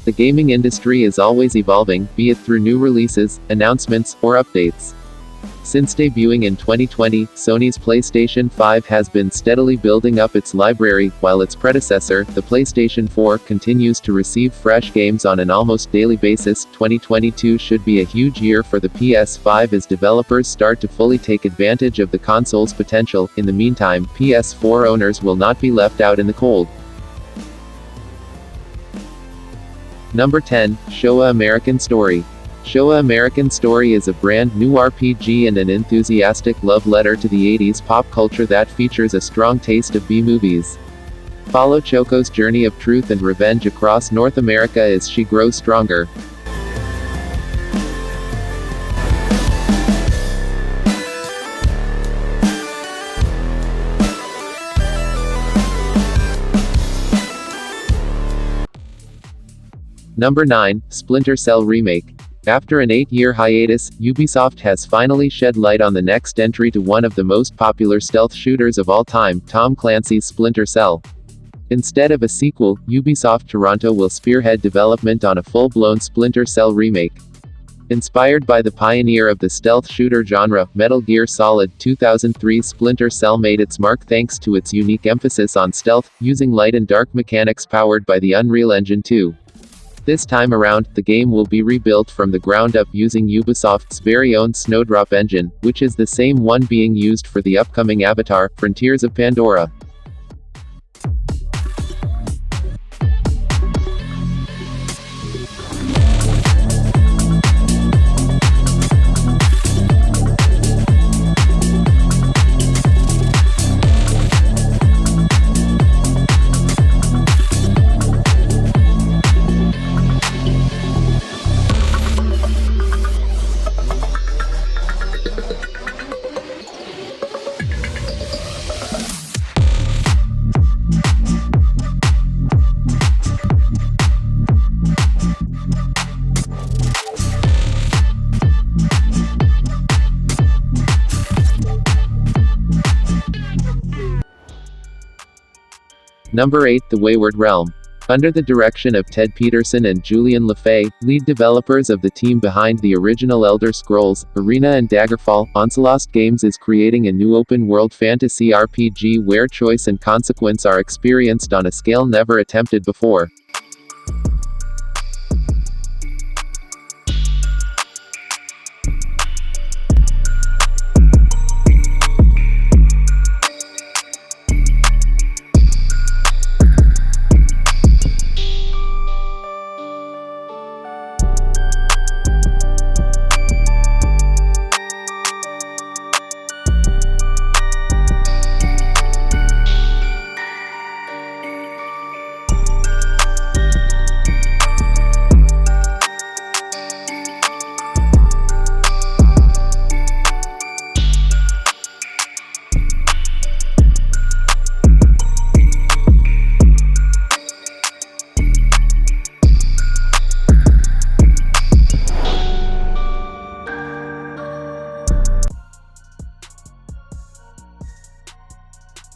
The gaming industry is always evolving, be it through new releases, announcements, or updates. Since debuting in 2020, Sony's PlayStation 5 has been steadily building up its library, while its predecessor, the PlayStation 4, continues to receive fresh games on an almost daily basis. 2022 should be a huge year for the PS5 as developers start to fully take advantage of the console's potential. In the meantime, PS4 owners will not be left out in the cold. Number 10, Showa American Story. Showa American Story is a brand new RPG and an enthusiastic love letter to the 80s pop culture that features a strong taste of B-movies. Follow Choco's journey of truth and revenge across North America as she grows stronger. Number 9, Splinter Cell Remake. After an 8-year hiatus, Ubisoft has finally shed light on the next entry to one of the most popular stealth shooters of all time, Tom Clancy's Splinter Cell. Instead of a sequel, Ubisoft Toronto will spearhead development on a full-blown Splinter Cell remake. Inspired by the pioneer of the stealth shooter genre, Metal Gear Solid 2003, Splinter Cell made its mark thanks to its unique emphasis on stealth, using light and dark mechanics powered by the Unreal Engine 2. This time around, the game will be rebuilt from the ground up using Ubisoft's very own Snowdrop engine, which is the same one being used for the upcoming Avatar: Frontiers of Pandora. Number 8, The Wayward Realm. Under the direction of Ted Peterson and Julian LeFay, lead developers of the team behind the original Elder Scrolls, Arena and Daggerfall, Onslaught Games is creating a new open-world fantasy RPG where choice and consequence are experienced on a scale never attempted before.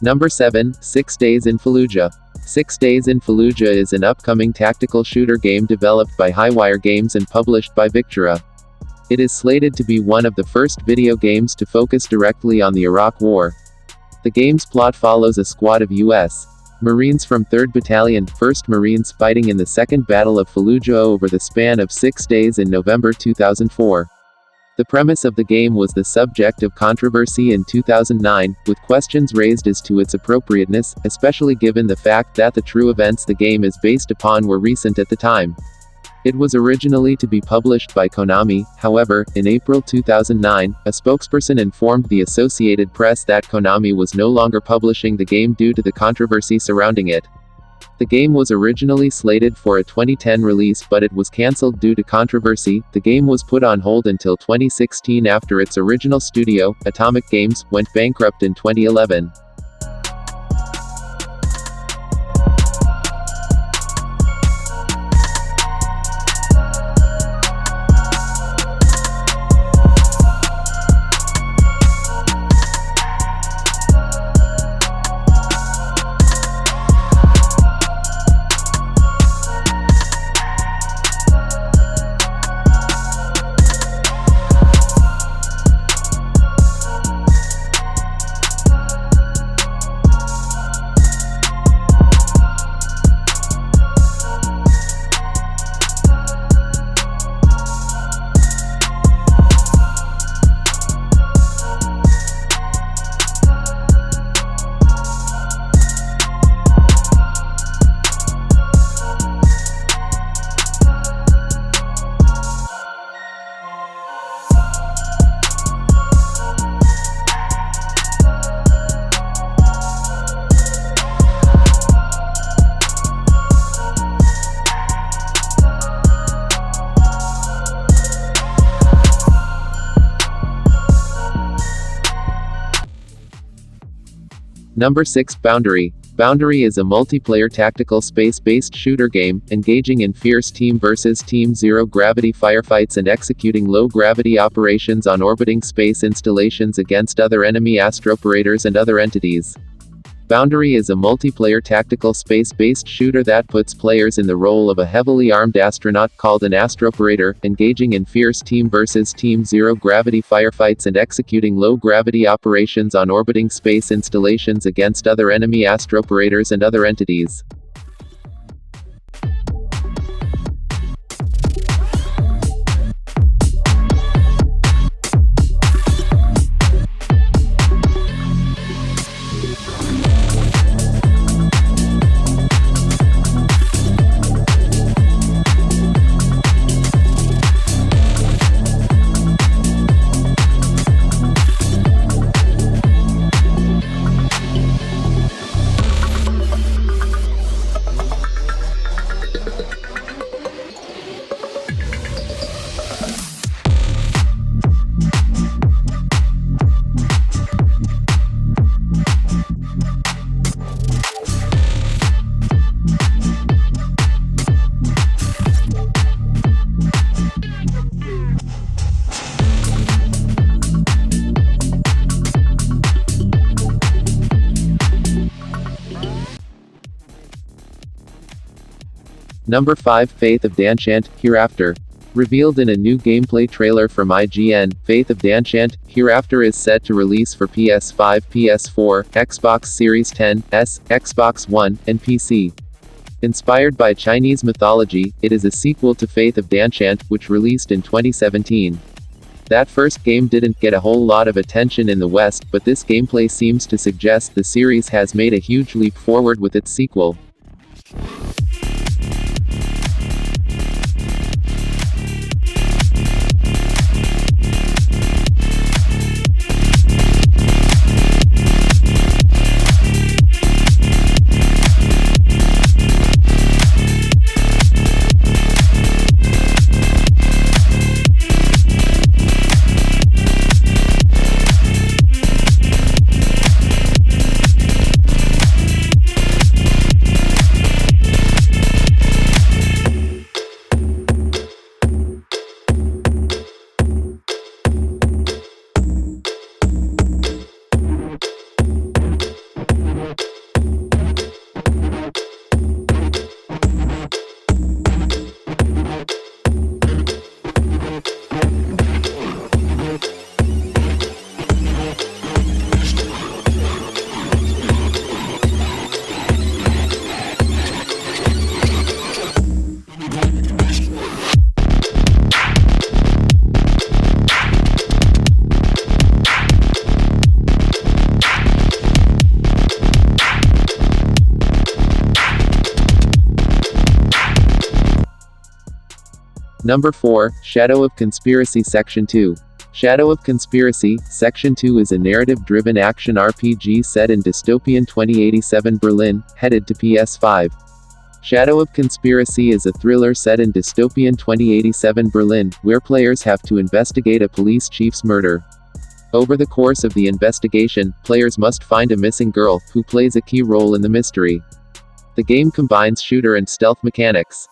Number 7, 6 Days in Fallujah. 6 Days in Fallujah is an upcoming tactical shooter game developed by Highwire Games and published by Victura. It is slated to be one of the first video games to focus directly on the Iraq War. The game's plot follows a squad of U.S. Marines from 3rd Battalion, 1st Marines fighting in the Second Battle of Fallujah over the span of 6 days in November 2004. The premise of the game was the subject of controversy in 2009, with questions raised as to its appropriateness, especially given the fact that the true events the game is based upon were recent at the time. It was originally to be published by Konami, however, in April 2009, a spokesperson informed the Associated Press that Konami was no longer publishing the game due to the controversy surrounding it. The game was originally slated for a 2010 release, but it was cancelled due to controversy. The game was put on hold until 2016 after its original studio, Atomic Games, went bankrupt in 2011. Number 6. Boundary. Boundary is a multiplayer tactical space-based shooter game, engaging in fierce team versus team zero-gravity firefights and executing low-gravity operations on orbiting space installations against other enemy astroperators and other entities. Boundary is a multiplayer tactical space-based shooter that puts players in the role of a heavily armed astronaut called an astroperator, engaging in fierce team versus team zero-gravity firefights and executing low-gravity operations on orbiting space installations against other enemy astroperators and other entities. Number 5. Faith of Danschant, Hereafter. Revealed in a new gameplay trailer from IGN, Faith of Danschant, Hereafter is set to release for PS5 PS4, Xbox Series X, Xbox One, and PC. Inspired by Chinese mythology, it is a sequel to Faith of Danschant, which released in 2017. That first game didn't get a whole lot of attention in the West, but this gameplay seems to suggest the series has made a huge leap forward with its sequel. Number 4. Shadow of Conspiracy Section 2. Shadow of Conspiracy, Section 2 is a narrative-driven action RPG set in dystopian 2087 Berlin, headed to PS5. Shadow of Conspiracy is a thriller set in dystopian 2087 Berlin, where players have to investigate a police chief's murder. Over the course of the investigation, players must find a missing girl, who plays a key role in the mystery. The game combines shooter and stealth mechanics.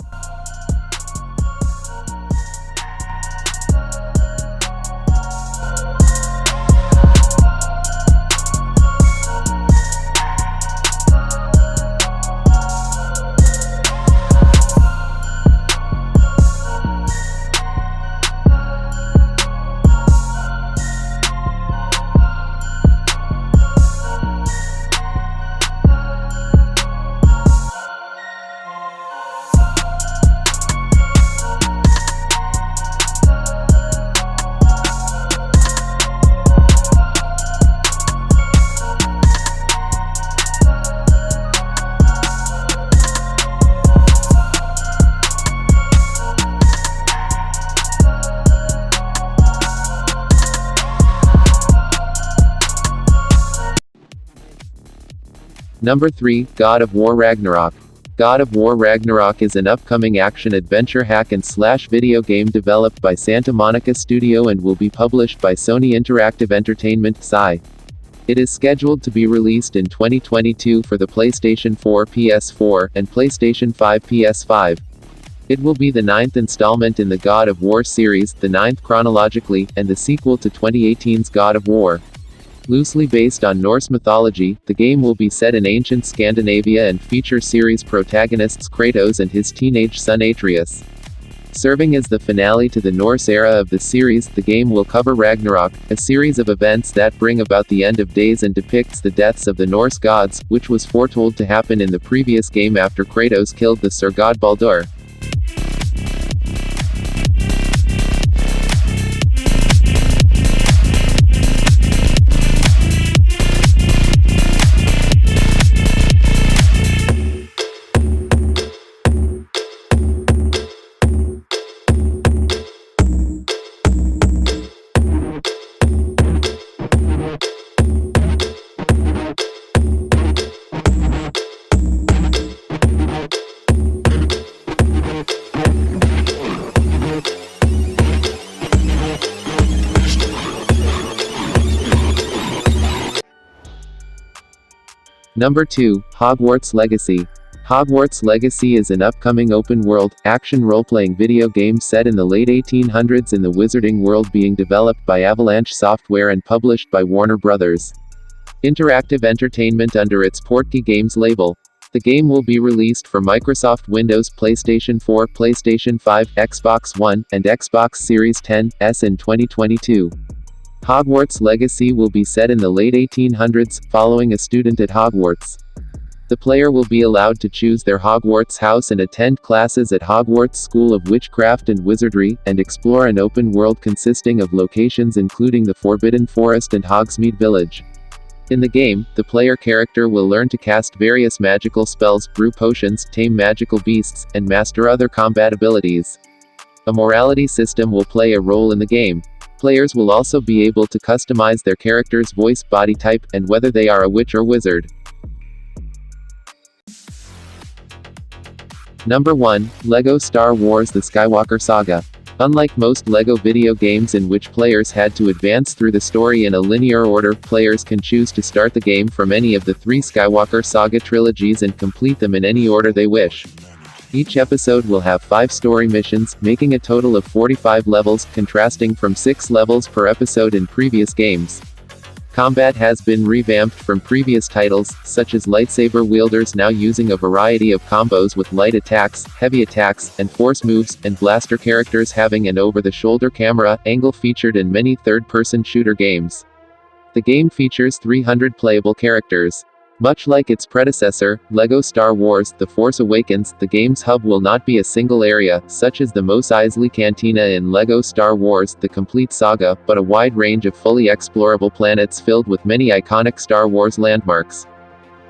Number 3. God of War Ragnarok. God of War Ragnarok is an upcoming action-adventure hack-and-slash video game developed by Santa Monica Studio and will be published by Sony Interactive Entertainment, SI. It is scheduled to be released in 2022 for the PlayStation 4 PS4 and PlayStation 5 PS5. It will be the 9th installment in the God of War series, the 9th chronologically, and the sequel to 2018's God of War. Loosely based on Norse mythology, the game will be set in ancient Scandinavia and feature series protagonists Kratos and his teenage son Atreus. Serving as the finale to the Norse era of the series, the game will cover Ragnarok, a series of events that bring about the end of days and depicts the deaths of the Norse gods, which was foretold to happen in the previous game after Kratos killed the Ser god Baldur. Number 2, Hogwarts Legacy. Hogwarts Legacy is an upcoming open-world, action role-playing video game set in the late 1800s in the Wizarding World being developed by Avalanche Software and published by Warner Bros. Interactive Entertainment under its Portkey Games label. The game will be released for Microsoft Windows, PlayStation 4, PlayStation 5, Xbox One, and Xbox Series X in 2022. Hogwarts Legacy will be set in the late 1800s, following a student at Hogwarts. The player will be allowed to choose their Hogwarts house and attend classes at Hogwarts School of Witchcraft and Wizardry, and explore an open world consisting of locations including the Forbidden Forest and Hogsmeade Village. In the game, the player character will learn to cast various magical spells, brew potions, tame magical beasts, and master other combat abilities. A morality system will play a role in the game. Players will also be able to customize their character's voice, body type, and whether they are a witch or wizard. Number 1, LEGO Star Wars: The Skywalker Saga. Unlike most LEGO video games in which players had to advance through the story in a linear order, players can choose to start the game from any of the 3 Skywalker Saga trilogies and complete them in any order they wish. Each episode will have 5 story missions, making a total of 45 levels, contrasting from 6 levels per episode in previous games. Combat has been revamped from previous titles, such as lightsaber wielders now using a variety of combos with light attacks, heavy attacks, and force moves, and blaster characters having an over-the-shoulder camera angle featured in many third-person shooter games. The game features 300 playable characters. Much like its predecessor, LEGO Star Wars: The Force Awakens, the game's hub will not be a single area, such as the Mos Eisley Cantina in LEGO Star Wars: The Complete Saga, but a wide range of fully explorable planets filled with many iconic Star Wars landmarks.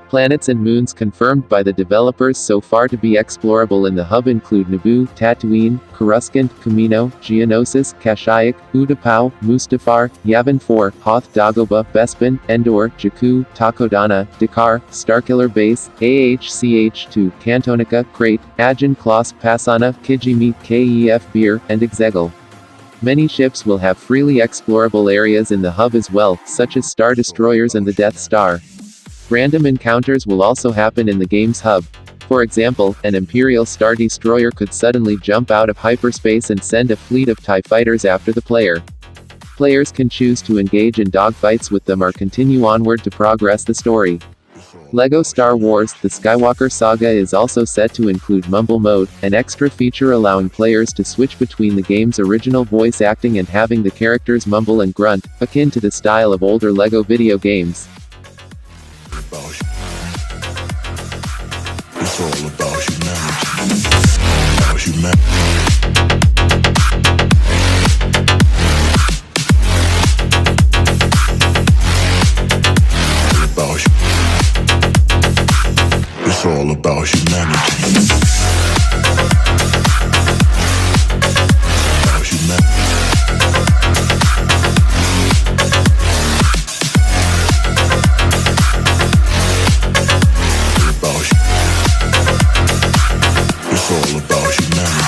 Planets and moons confirmed by the developers so far to be explorable in the hub include Naboo, Tatooine, Coruscant, Kamino, Geonosis, Kashyyyk, Utapau, Mustafar, Yavin 4, Hoth Dagobah, Bespin, Endor, Jakku, Takodana, Dakar, Starkiller Base, AHCH-2, Cantonica, Crate, Ajan Kloss, Passana, Kijimi, Kef Bir, and Exegol. Many ships will have freely explorable areas in the hub as well, such as Star Destroyers and the Death Star. Random encounters will also happen in the game's hub. For example, an Imperial Star Destroyer could suddenly jump out of hyperspace and send a fleet of TIE fighters after the player. Players can choose to engage in dogfights with them or continue onward to progress the story. LEGO Star Wars: The Skywalker Saga is also set to include Mumble Mode, an extra feature allowing players to switch between the game's original voice acting and having the characters mumble and grunt, akin to the style of older LEGO video games. It's all about humanity. About humanity. It's all about humanity. About humanity. It's all about humanity.